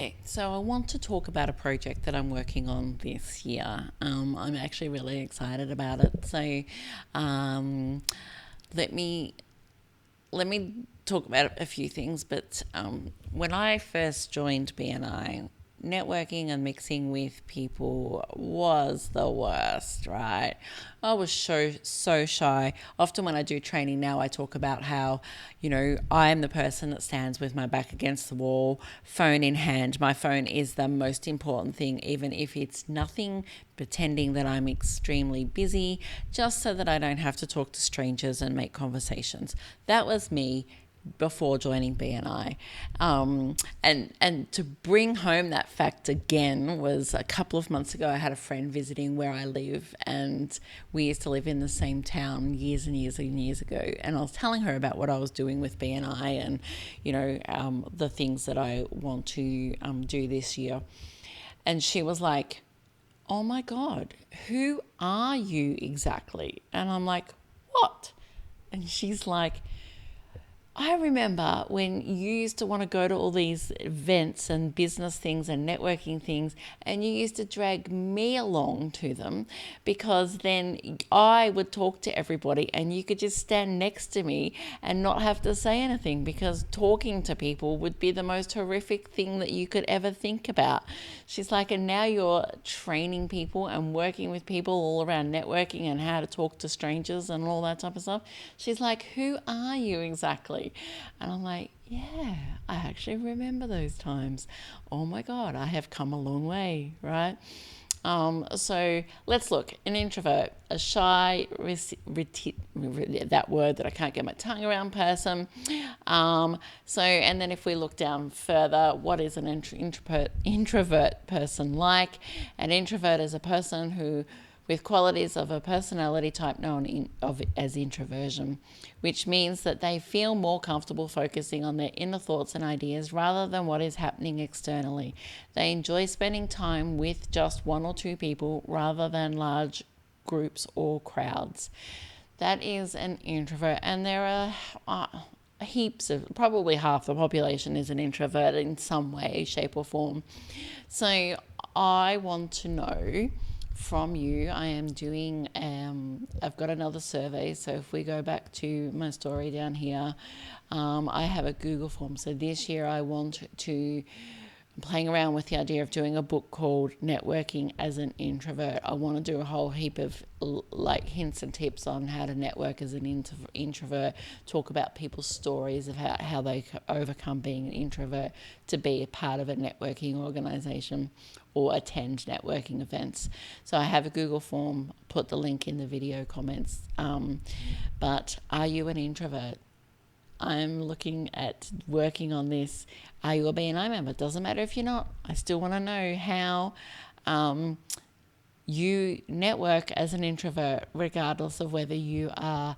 Okay, so I want to talk about a project that I'm working on this year. I'm actually really excited about it. So, um, let me let me talk about a few things. But when I first joined BNI, networking and mixing with people was the worst, right? I was so shy. Often when I do training now, I talk about how, I am the person that stands with my back against the wall, phone in hand. My phone is the most important thing, even if it's nothing, pretending that I'm extremely busy, just so that I don't have to talk to strangers and make conversations. That was me before joining BNI. And to bring home that fact again was a couple of months ago. I had a friend visiting where I live, and we used to live in the same town years and years and years ago. And I was telling her about what I was doing with BNI and, the things that I want to do this year. And she was like, "Oh my God, who are you exactly?" And I'm like, "What?" And she's like, "I remember when you used to want to go to all these events and business things and networking things, and you used to drag me along to them because then I would talk to everybody and you could just stand next to me and not have to say anything because talking to people would be the most horrific thing that you could ever think about." She's like, "And now you're training people and working with people all around networking and how to talk to strangers and all that type of stuff." She's like, "Who are you exactly?" And I'm like, "Yeah, I actually remember those times. Oh my God, I have come a long way, right?" So let's look. An introvert, a shy, that word that I can't get my tongue around person. And then if we look down further, what is an introvert person like? An introvert is a person who with qualities of a personality type as introversion, which means that they feel more comfortable focusing on their inner thoughts and ideas rather than what is happening externally. They enjoy spending time with just one or two people rather than large groups or crowds. That is an introvert, and there are heaps of, probably half the population is an introvert in some way, shape, or form. So I want to know from you. I am doing, I've got another survey. So if we go back to my story down here, I have a Google form. So this year I'm playing around with the idea of doing a book called Networking as an Introvert. I want to do a whole heap of hints and tips on how to network as an introvert, talk about people's stories of how they overcome being an introvert to be a part of a networking organization or attend networking events. So I have a Google form, put the link in the video comments. But are you an introvert? I'm looking at working on this. Are you a BNI member? Doesn't matter if you're not. I still want to know how you network as an introvert, regardless of whether you are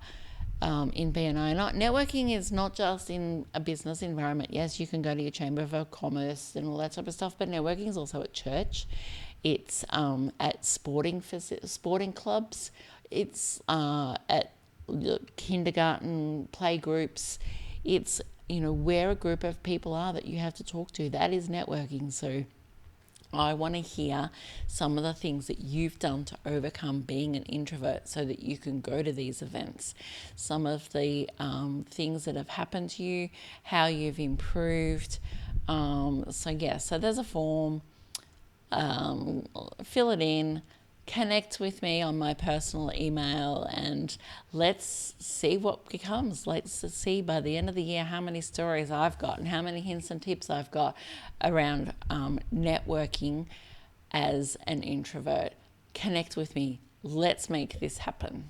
in BNI or not. Networking is not just in a business environment. Yes, you can go to your chamber of commerce and all that type of stuff, but networking is also at church. It's at sporting clubs. It's at kindergarten play groups. It's where a group of people are that you have to talk to. That is networking. So I want to hear some of the things that you've done to overcome being an introvert so that you can go to these events. Some of the things that have happened to you, how you've improved. So there's a form. Fill it in. Connect with me on my personal email and let's see what becomes. Let's see by the end of the year how many stories I've got and how many hints and tips I've got around networking as an introvert. Connect with me. Let's make this happen.